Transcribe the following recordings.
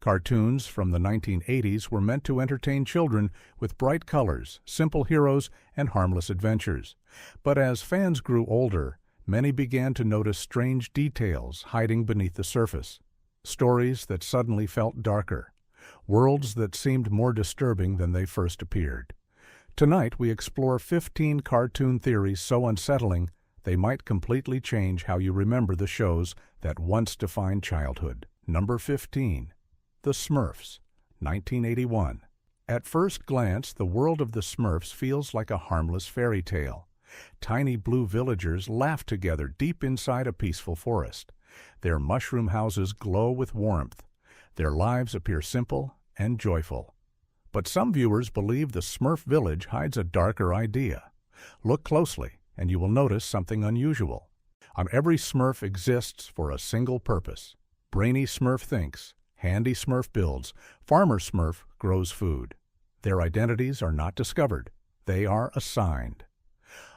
Cartoons from the 1980s were meant to entertain children with bright colors, simple heroes, and harmless adventures. But as fans grew older, many began to notice strange details hiding beneath the surface. Stories that suddenly felt darker. Worlds that seemed more disturbing than they first appeared. Tonight we explore 15 cartoon theories so unsettling they might completely change how you remember the shows that once defined childhood. Number 15. The Smurfs, 1981. At first glance, the world of the Smurfs feels like a harmless fairy tale. Tiny blue villagers laugh together deep inside a peaceful forest. Their mushroom houses glow with warmth. Their lives appear simple and joyful. But some viewers believe the Smurf village hides a darker idea. Look closely, and you will notice something unusual. Every Smurf exists for a single purpose. Brainy Smurf thinks, handy Smurf builds, farmer Smurf grows food. Their identities are not discovered. They are assigned.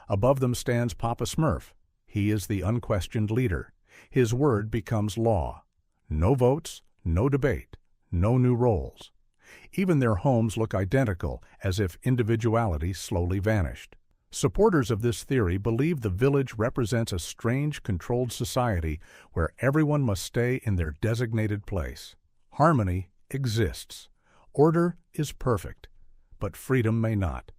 Above them stands Papa Smurf. He is the unquestioned leader. His word becomes law. No votes, no debate, no new roles. Even their homes look identical, as if individuality slowly vanished. Supporters of this theory believe the village represents a strange, controlled society where everyone must stay in their designated place. Harmony exists. Order is perfect, but freedom may not.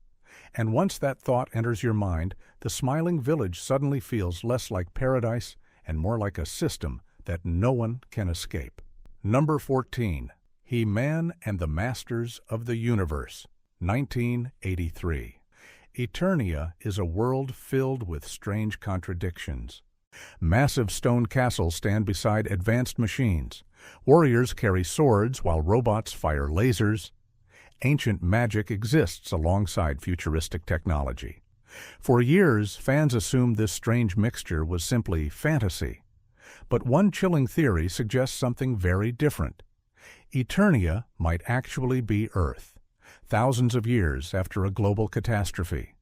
And once that thought enters your mind, the smiling village suddenly feels less like paradise and more like a system that no one can escape. Number 14. He-Man and the Masters of the Universe, 1983. Eternia is a world filled with strange contradictions. Massive stone castles stand beside advanced machines. Warriors carry swords while robots fire lasers. Ancient magic exists alongside futuristic technology. For years, fans assumed this strange mixture was simply fantasy. But one chilling theory suggests something very different. Eternia might actually be Earth, thousands of years after a global catastrophe.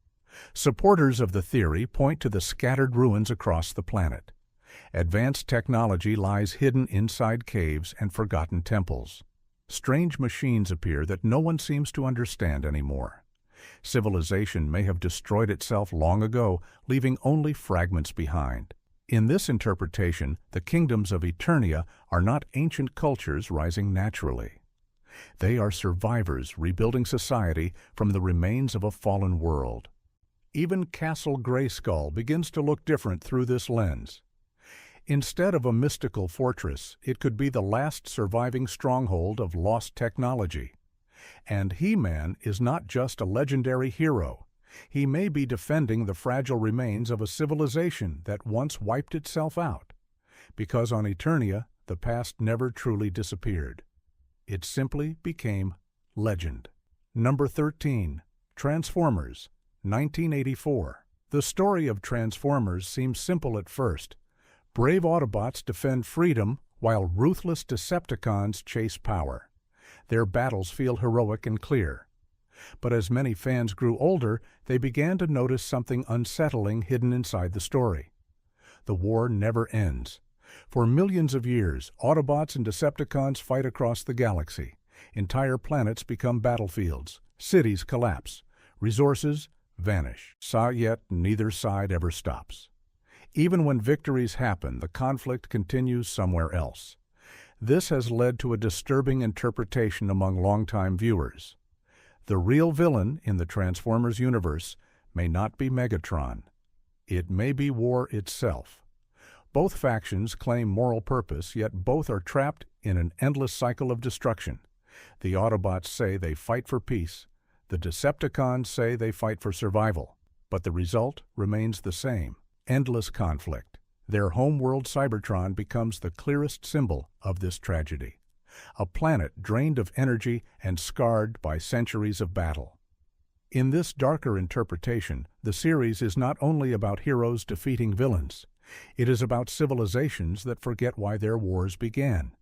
Supporters of the theory point to the scattered ruins across the planet. Advanced technology lies hidden inside caves and forgotten temples. Strange machines appear that no one seems to understand anymore. Civilization may have destroyed itself long ago, leaving only fragments behind. In this interpretation, the kingdoms of Eternia are not ancient cultures rising naturally. They are survivors rebuilding society from the remains of a fallen world. Even Castle Grayskull begins to look different through this lens. Instead of a mystical fortress, it could be the last surviving stronghold of lost technology. And He-Man is not just a legendary hero. He may be defending the fragile remains of a civilization that once wiped itself out. Because on Eternia, the past never truly disappeared. It simply became legend. Number 13. Transformers, 1984. The story of Transformers seems simple at first. Brave Autobots defend freedom while ruthless Decepticons chase power. Their battles feel heroic and clear. But as many fans grew older, they began to notice something unsettling hidden inside the story. The war never ends. For millions of years, Autobots and Decepticons fight across the galaxy. Entire planets become battlefields. Cities collapse. Resources vanish. Yet neither side ever stops. Even when victories happen, the conflict continues somewhere else. This has led to a disturbing interpretation among longtime viewers. The real villain in the Transformers universe may not be Megatron. It may be war itself. Both factions claim moral purpose, yet both are trapped in an endless cycle of destruction. The Autobots say they fight for peace. The Decepticons say they fight for survival. But the result remains the same. Endless conflict. Their homeworld Cybertron becomes the clearest symbol of this tragedy. A planet drained of energy and scarred by centuries of battle. In this darker interpretation, the series is not only about heroes defeating villains. It is about civilizations that forget why their wars began.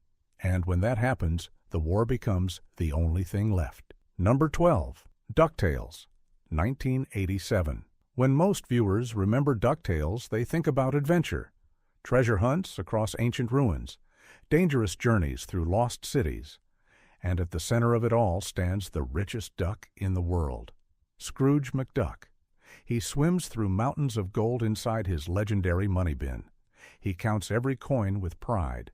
And when that happens, the war becomes the only thing left. Number 12. DuckTales, 1987. When most viewers remember DuckTales, they think about adventure. Treasure hunts across ancient ruins. Dangerous journeys through lost cities. And at the center of it all stands the richest duck in the world, Scrooge McDuck. He swims through mountains of gold inside his legendary money bin. He counts every coin with pride.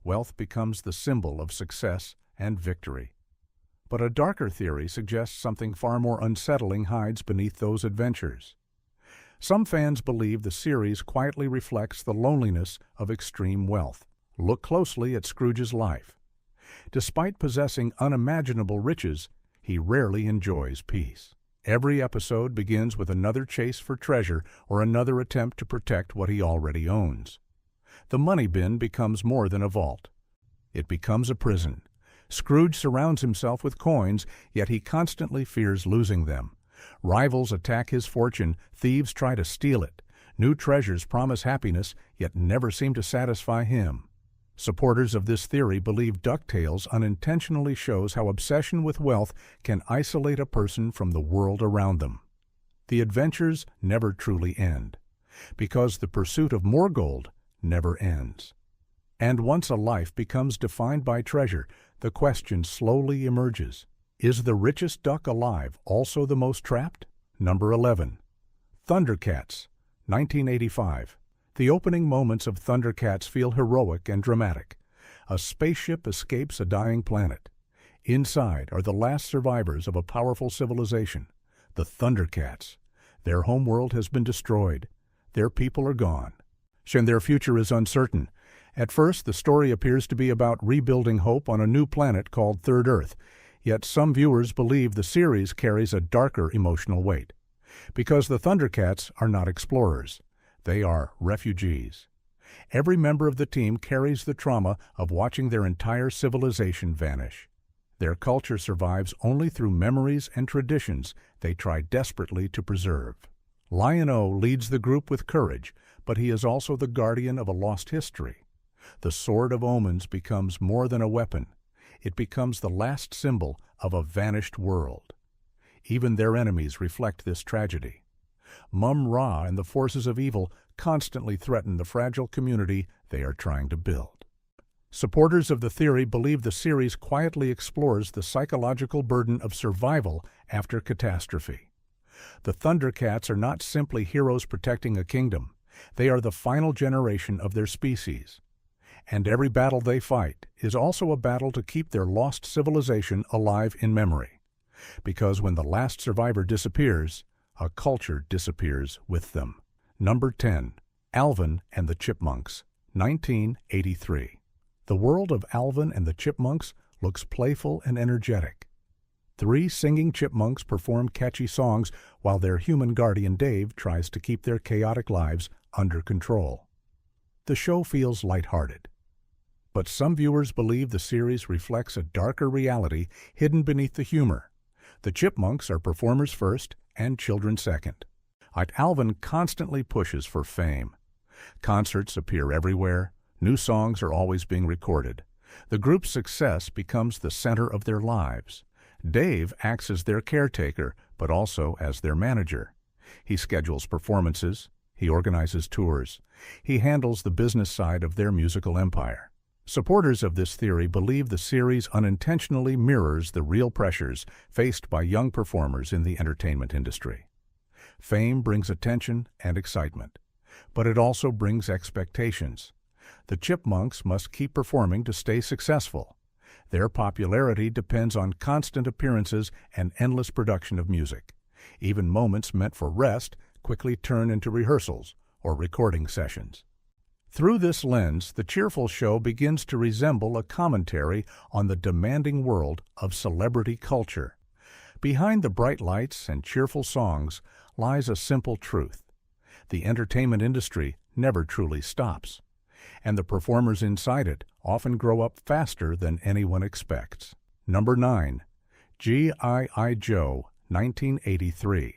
Wealth becomes the symbol of success and victory. But a darker theory suggests something far more unsettling hides beneath those adventures. Some fans believe the series quietly reflects the loneliness of extreme wealth. Look closely at Scrooge's life. Despite possessing unimaginable riches, he rarely enjoys peace. Every episode begins with another chase for treasure or another attempt to protect what he already owns. The money bin becomes more than a vault. It becomes a prison. Scrooge surrounds himself with coins, yet he constantly fears losing them. Rivals attack his fortune, thieves try to steal it. New treasures promise happiness, yet never seem to satisfy him. Supporters of this theory believe DuckTales unintentionally shows how obsession with wealth can isolate a person from the world around them. The adventures never truly end, because the pursuit of more gold never ends. And once a life becomes defined by treasure, the question slowly emerges: is the richest duck alive also the most trapped? Number 11. Thundercats, 1985. The opening moments of Thundercats feel heroic and dramatic. A spaceship escapes a dying planet. Inside are the last survivors of a powerful civilization, the Thundercats. Their homeworld has been destroyed. Their people are gone, and their future is uncertain. At first, the story appears to be about rebuilding hope on a new planet called Third Earth, yet some viewers believe the series carries a darker emotional weight. Because the Thundercats are not explorers. They are refugees. Every member of the team carries the trauma of watching their entire civilization vanish. Their culture survives only through memories and traditions they try desperately to preserve. Lion-O leads the group with courage, but he is also the guardian of a lost history. The Sword of Omens becomes more than a weapon. It becomes the last symbol of a vanished world. Even their enemies reflect this tragedy. Mum-Ra and the forces of evil constantly threaten the fragile community they are trying to build. Supporters of the theory believe the series quietly explores the psychological burden of survival after catastrophe. The Thundercats are not simply heroes protecting a kingdom. They are the final generation of their species. And every battle they fight is also a battle to keep their lost civilization alive in memory. Because when the last survivor disappears, a culture disappears with them. Number 10. Alvin and the Chipmunks, 1983. The world of Alvin and the Chipmunks looks playful and energetic. 3 singing chipmunks perform catchy songs while their human guardian Dave tries to keep their chaotic lives under control. The show feels lighthearted. But some viewers believe the series reflects a darker reality hidden beneath the humor. The Chipmunks are performers first and children second. Alvin constantly pushes for fame. Concerts appear everywhere. New songs are always being recorded. The group's success becomes the center of their lives. Dave acts as their caretaker, but also as their manager. He schedules performances. He organizes tours. He handles the business side of their musical empire. Supporters of this theory believe the series unintentionally mirrors the real pressures faced by young performers in the entertainment industry. Fame brings attention and excitement, but it also brings expectations. The Chipmunks must keep performing to stay successful. Their popularity depends on constant appearances and endless production of music. Even moments meant for rest quickly turn into rehearsals or recording sessions. Through this lens, the cheerful show begins to resemble a commentary on the demanding world of celebrity culture. Behind the bright lights and cheerful songs lies a simple truth. The entertainment industry never truly stops, and the performers inside it often grow up faster than anyone expects. Number 9. G.I. Joe, 1983.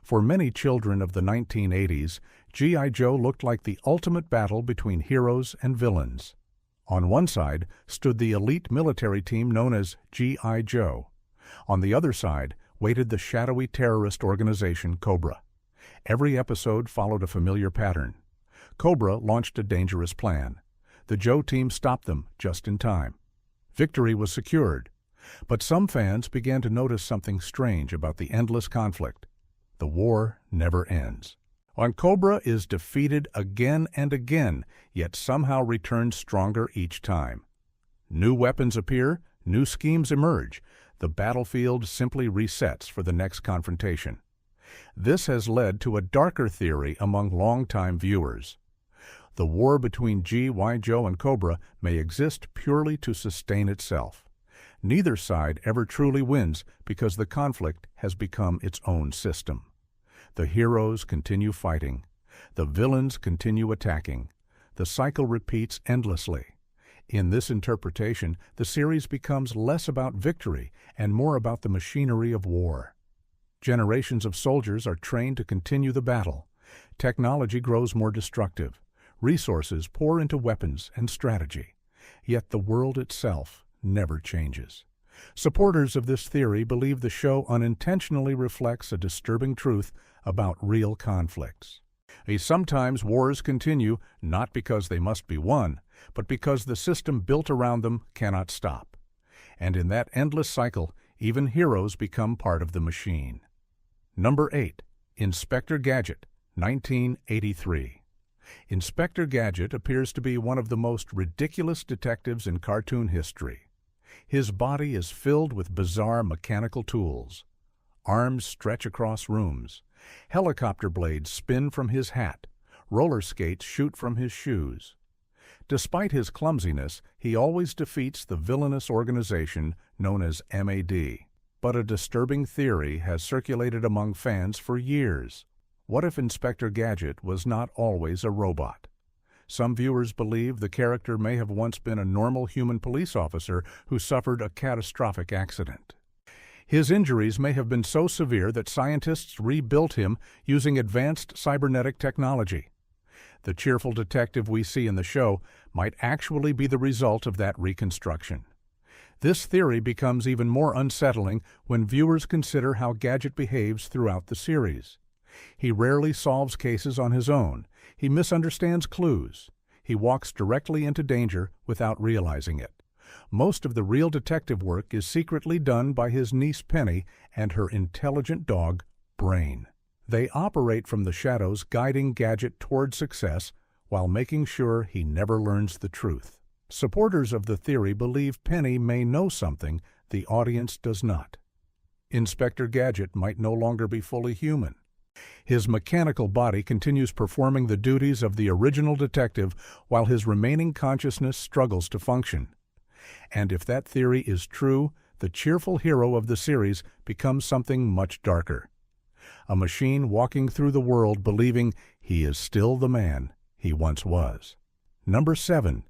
For many children of the 1980s, G.I. Joe looked like the ultimate battle between heroes and villains. On one side stood the elite military team known as G.I. Joe. On the other side waited the shadowy terrorist organization Cobra. Every episode followed a familiar pattern. Cobra launched a dangerous plan. The Joe team stopped them just in time. Victory was secured, But some fans began to notice something strange about the endless conflict. The war never ends. Cobra is defeated again and again, yet somehow returns stronger each time. New weapons appear, new schemes emerge. The battlefield simply resets for the next confrontation. This has led to a darker theory among longtime viewers. The war between G.I. Joe and Cobra may exist purely to sustain itself. Neither side ever truly wins because the conflict has become its own system. The heroes continue fighting. The villains continue attacking. The cycle repeats endlessly. In this interpretation, the series becomes less about victory and more about the machinery of war. Generations of soldiers are trained to continue the battle. Technology grows more destructive. Resources pour into weapons and strategy. Yet the world itself never changes. Supporters of this theory believe the show unintentionally reflects a disturbing truth about real conflicts. Sometimes wars continue not because they must be won, but because the system built around them cannot stop. And in that endless cycle, even heroes become part of the machine. Number 8. Inspector Gadget, 1983. Inspector Gadget appears to be one of the most ridiculous detectives in cartoon history. His body is filled with bizarre mechanical tools. Arms stretch across rooms. Helicopter blades spin from his hat. Roller skates shoot from his shoes. Despite his clumsiness, he always defeats the villainous organization known as MAD. But a disturbing theory has circulated among fans for years. What if Inspector Gadget was not always a robot? Some viewers believe the character may have once been a normal human police officer who suffered a catastrophic accident. His injuries may have been so severe that scientists rebuilt him using advanced cybernetic technology. The cheerful detective we see in the show might actually be the result of that reconstruction. This theory becomes even more unsettling when viewers consider how Gadget behaves throughout the series. He rarely solves cases on his own. He misunderstands clues. He walks directly into danger without realizing it. Most of the real detective work is secretly done by his niece Penny and her intelligent dog, Brain. They operate from the shadows, guiding Gadget toward success while making sure he never learns the truth. Supporters of the theory believe Penny may know something the audience does not. Inspector Gadget might no longer be fully human. His mechanical body continues performing the duties of the original detective while his remaining consciousness struggles to function. And if that theory is true, the cheerful hero of the series becomes something much darker. A machine walking through the world believing he is still the man he once was. Number 7.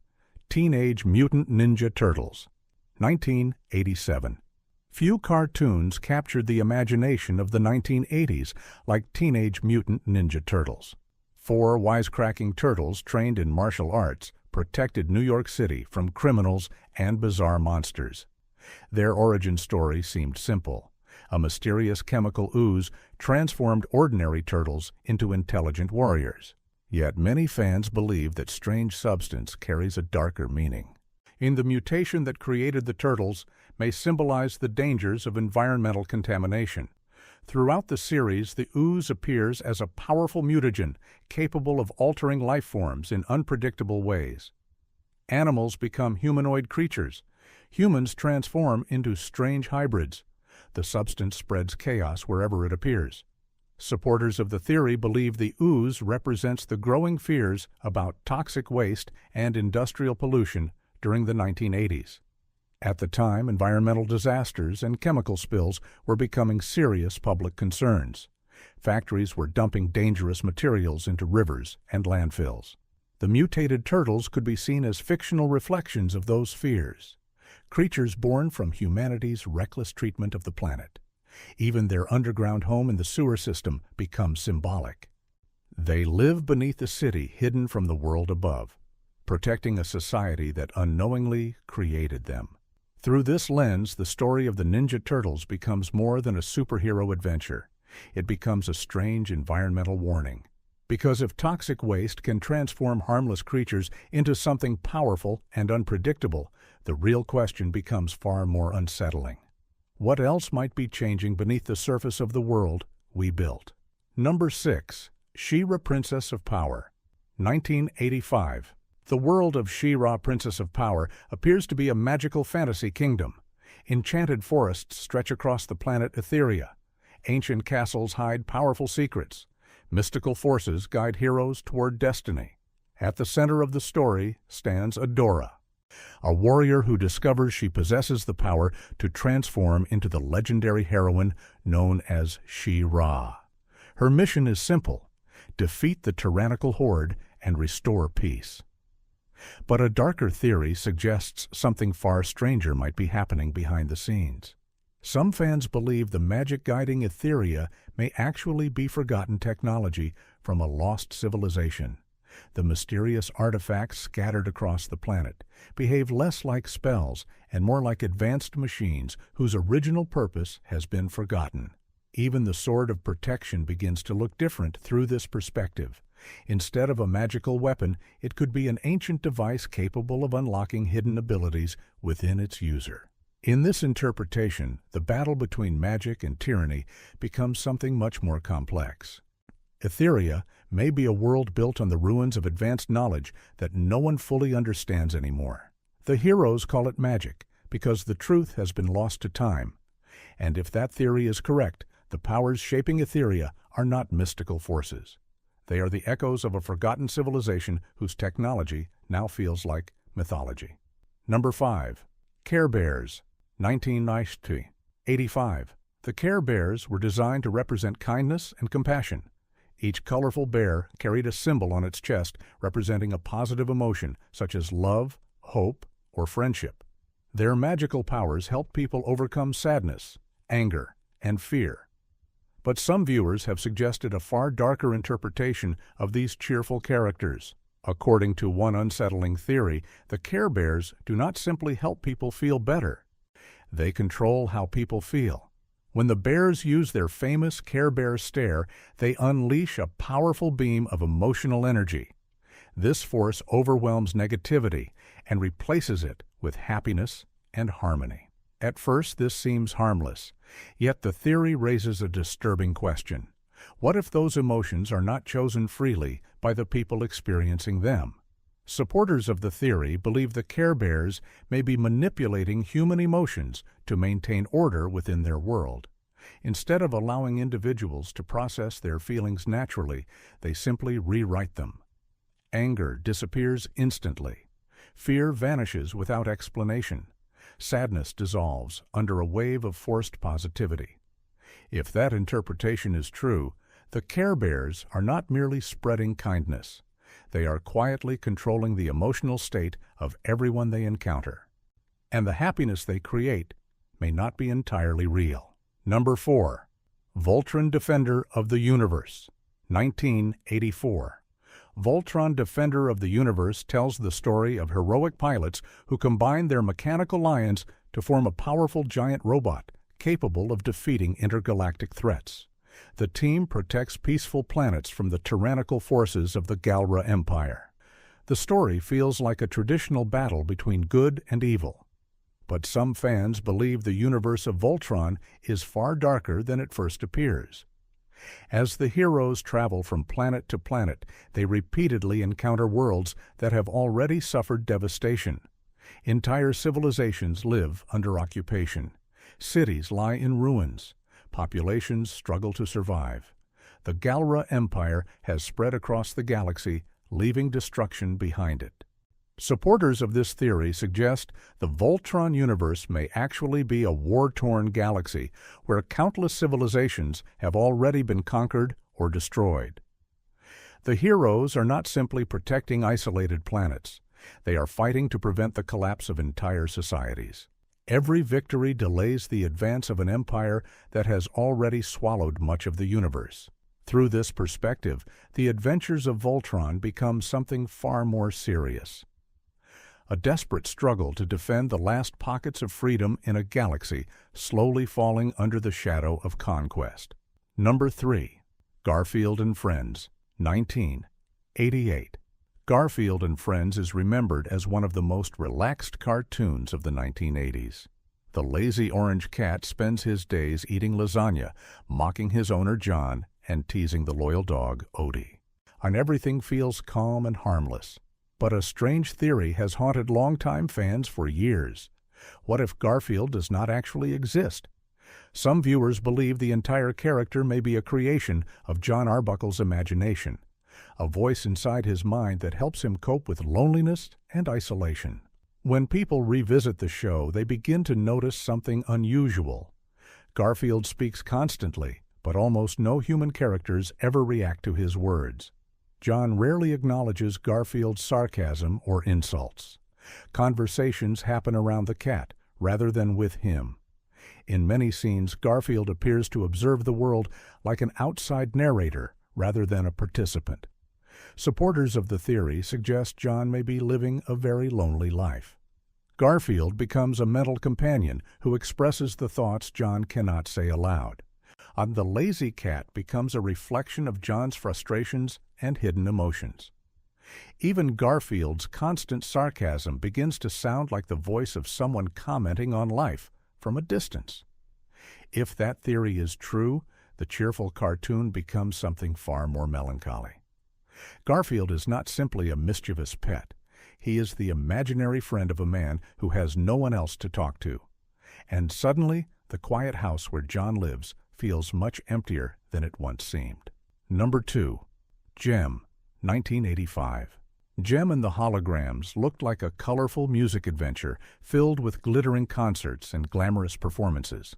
Teenage Mutant Ninja Turtles, 1987. Few cartoons captured the imagination of the 1980s like Teenage Mutant Ninja Turtles. 4 wisecracking turtles trained in martial arts protected New York City from criminals and bizarre monsters. Their origin story seemed simple. A mysterious chemical ooze transformed ordinary turtles into intelligent warriors. Yet many fans believe that strange substance carries a darker meaning. In the mutation that created the turtles may symbolize the dangers of environmental contamination. Throughout the series, the ooze appears as a powerful mutagen capable of altering life forms in unpredictable ways. Animals become humanoid creatures. Humans transform into strange hybrids. The substance spreads chaos wherever it appears. Supporters of the theory believe the ooze represents the growing fears about toxic waste and industrial pollution during the 1980s. At the time, environmental disasters and chemical spills were becoming serious public concerns. Factories were dumping dangerous materials into rivers and landfills. The mutated turtles could be seen as fictional reflections of those fears, creatures born from humanity's reckless treatment of the planet. Even their underground home in the sewer system becomes symbolic. They live beneath the city, hidden from the world above, protecting a society that unknowingly created them. Through this lens, the story of the Ninja Turtles becomes more than a superhero adventure. It becomes a strange environmental warning. Because if toxic waste can transform harmless creatures into something powerful and unpredictable, the real question becomes far more unsettling. What else might be changing beneath the surface of the world we built? Number 6. She-Ra, Princess of Power, 1985. The world of She-Ra, Princess of Power appears to be a magical fantasy kingdom. Enchanted forests stretch across the planet Etheria. Ancient castles hide powerful secrets. Mystical forces guide heroes toward destiny. At the center of the story stands Adora, a warrior who discovers she possesses the power to transform into the legendary heroine known as She-Ra. Her mission is simple: defeat the tyrannical horde and restore peace. But a darker theory suggests something far stranger might be happening behind the scenes. Some fans believe the magic guiding Etheria may actually be forgotten technology from a lost civilization. The mysterious artifacts scattered across the planet behave less like spells and more like advanced machines whose original purpose has been forgotten. Even the Sword of Protection begins to look different through this perspective. Instead of a magical weapon, it could be an ancient device capable of unlocking hidden abilities within its user. In this interpretation, the battle between magic and tyranny becomes something much more complex. Etheria may be a world built on the ruins of advanced knowledge that no one fully understands anymore. The heroes call it magic because the truth has been lost to time. And if that theory is correct, the powers shaping Etheria are not mystical forces. They are the echoes of a forgotten civilization whose technology now feels like mythology. Number 5. Care Bears, 1985. The Care Bears were designed to represent kindness and compassion. Each colorful bear carried a symbol on its chest representing a positive emotion such as love, hope, or friendship. Their magical powers helped people overcome sadness, anger, and fear. But some viewers have suggested a far darker interpretation of these cheerful characters. According to one unsettling theory, the Care Bears do not simply help people feel better. They control how people feel. When the bears use their famous Care Bear stare, they unleash a powerful beam of emotional energy. This force overwhelms negativity and replaces it with happiness and harmony. At first, this seems harmless, yet the theory raises a disturbing question. What if those emotions are not chosen freely by the people experiencing them? Supporters of the theory believe the Care Bears may be manipulating human emotions to maintain order within their world. Instead of allowing individuals to process their feelings naturally, they simply rewrite them. Anger disappears instantly. Fear vanishes without explanation. Sadness dissolves under a wave of forced positivity. If that interpretation is true, the Care Bears are not merely spreading kindness. They are quietly controlling the emotional state of everyone they encounter. And the happiness they create may not be entirely real. Number 4. Voltron, Defender of the Universe, 1984. Voltron, Defender of the Universe tells the story of heroic pilots who combine their mechanical lions to form a powerful giant robot capable of defeating intergalactic threats. The team protects peaceful planets from the tyrannical forces of the Galra Empire. The story feels like a traditional battle between good and evil. But some fans believe the universe of Voltron is far darker than it first appears. As the heroes travel from planet to planet, they repeatedly encounter worlds that have already suffered devastation. Entire civilizations live under occupation. Cities lie in ruins. Populations struggle to survive. The Galra Empire has spread across the galaxy, leaving destruction behind it. Supporters of this theory suggest the Voltron universe may actually be a war-torn galaxy where countless civilizations have already been conquered or destroyed. The heroes are not simply protecting isolated planets. They are fighting to prevent the collapse of entire societies. Every victory delays the advance of an empire that has already swallowed much of the universe. Through this perspective, the adventures of Voltron become something far more serious. A desperate struggle to defend the last pockets of freedom in a galaxy slowly falling under the shadow of conquest. Number 3. Garfield and Friends, 1988. Garfield and Friends is remembered as one of the most relaxed cartoons of the 1980s. The lazy orange cat spends his days eating lasagna, mocking his owner John, and teasing the loyal dog Odie. And everything feels calm and harmless. But a strange theory has haunted longtime fans for years. What if Garfield does not actually exist? Some viewers believe the entire character may be a creation of John Arbuckle's imagination, a voice inside his mind that helps him cope with loneliness and isolation. When people revisit the show, they begin to notice something unusual. Garfield speaks constantly, but almost no human characters ever react to his words. John rarely acknowledges Garfield's sarcasm or insults. Conversations happen around the cat, rather than with him. In many scenes, Garfield appears to observe the world like an outside narrator, rather than a participant. Supporters of the theory suggest John may be living a very lonely life. Garfield becomes a mental companion who expresses the thoughts John cannot say aloud. And the lazy cat becomes a reflection of John's frustrations and hidden emotions. Even Garfield's constant sarcasm begins to sound like the voice of someone commenting on life from a distance. If that theory is true, the cheerful cartoon becomes something far more melancholy. Garfield is not simply a mischievous pet. He is the imaginary friend of a man who has no one else to talk to. And suddenly, the quiet house where John lives feels much emptier than it once seemed. Number 2. Jem, 1985. Jem and the Holograms looked like a colorful music adventure filled with glittering concerts and glamorous performances.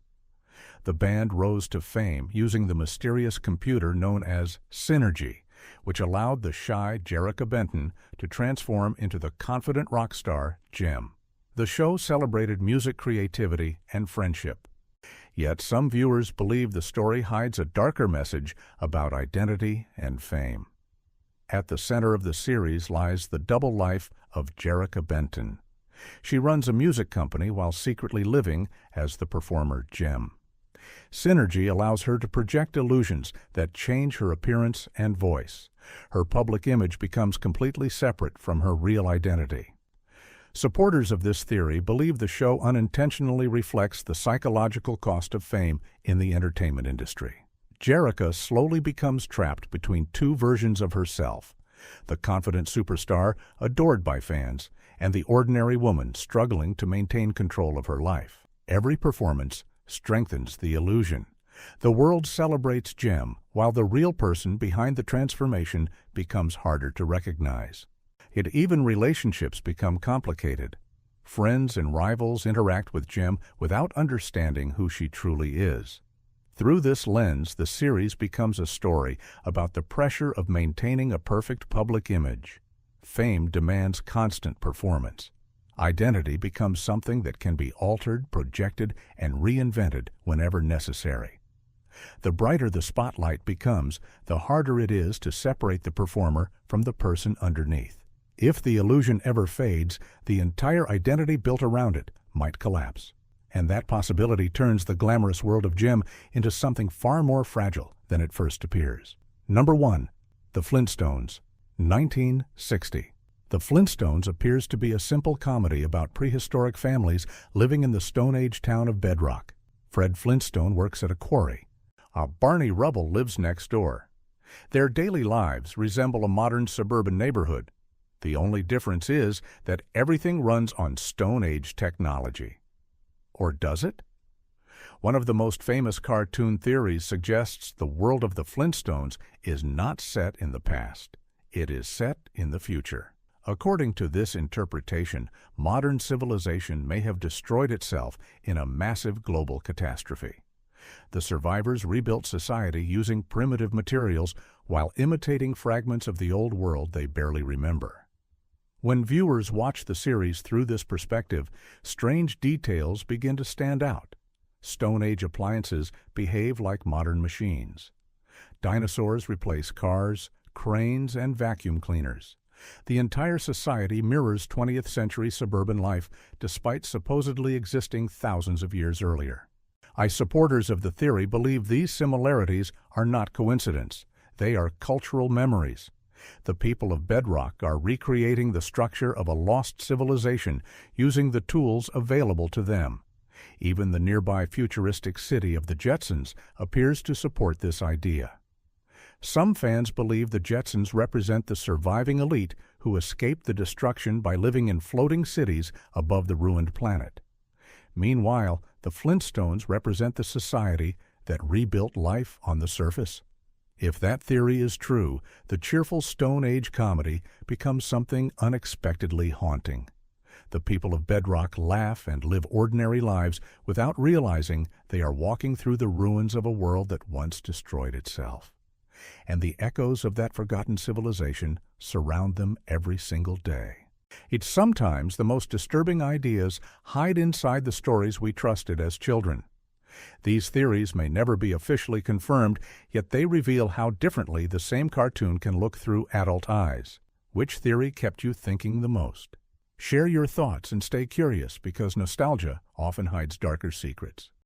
The band rose to fame using the mysterious computer known as Synergy, which allowed the shy Jerrica Benton to transform into the confident rock star Jem. The show celebrated music creativity and friendship. Yet some viewers believe the story hides a darker message about identity and fame. At the center of the series lies the double life of Jerrica Benton. She runs a music company while secretly living as the performer Jem. Synergy allows her to project illusions that change her appearance and voice. Her public image becomes completely separate from her real identity. Supporters of this theory believe the show unintentionally reflects the psychological cost of fame in the entertainment industry. Jerrica slowly becomes trapped between two versions of herself, the confident superstar adored by fans, and the ordinary woman struggling to maintain control of her life. Every performance strengthens the illusion. The world celebrates Jem, while the real person behind the transformation becomes harder to recognize. Yet even relationships become complicated. Friends and rivals interact with Jem without understanding who she truly is. Through this lens, the series becomes a story about the pressure of maintaining a perfect public image. Fame demands constant performance. Identity becomes something that can be altered, projected, and reinvented whenever necessary. The brighter the spotlight becomes, the harder it is to separate the performer from the person underneath. If the illusion ever fades, the entire identity built around it might collapse. And that possibility turns the glamorous world of Jem into something far more fragile than it first appears. Number 1. The Flintstones, 1960. The Flintstones appears to be a simple comedy about prehistoric families living in the Stone Age town of Bedrock. Fred Flintstone works at a quarry. Barney Rubble lives next door. Their daily lives resemble a modern suburban neighborhood. The only difference is that everything runs on Stone Age technology. Or does it? One of the most famous cartoon theories suggests the world of the Flintstones is not set in the past. It is set in the future. According to this interpretation, modern civilization may have destroyed itself in a massive global catastrophe. The survivors rebuilt society using primitive materials while imitating fragments of the old world they barely remember. When viewers watch the series through this perspective, strange details begin to stand out. Stone Age appliances behave like modern machines. Dinosaurs replace cars, cranes, and vacuum cleaners. The entire society mirrors 20th century suburban life despite supposedly existing thousands of years earlier. Supporters of the theory believe these similarities are not coincidence. They are cultural memories. The people of Bedrock are recreating the structure of a lost civilization using the tools available to them. Even the nearby futuristic city of the Jetsons appears to support this idea. Some fans believe the Jetsons represent the surviving elite who escaped the destruction by living in floating cities above the ruined planet. Meanwhile, the Flintstones represent the society that rebuilt life on the surface. If that theory is true, the cheerful Stone Age comedy becomes something unexpectedly haunting. The people of Bedrock laugh and live ordinary lives without realizing they are walking through the ruins of a world that once destroyed itself. And the echoes of that forgotten civilization surround them every single day. It's sometimes the most disturbing ideas hide inside the stories we trusted as children. These theories may never be officially confirmed, yet they reveal how differently the same cartoon can look through adult eyes. Which theory kept you thinking the most? Share your thoughts and stay curious, because nostalgia often hides darker secrets.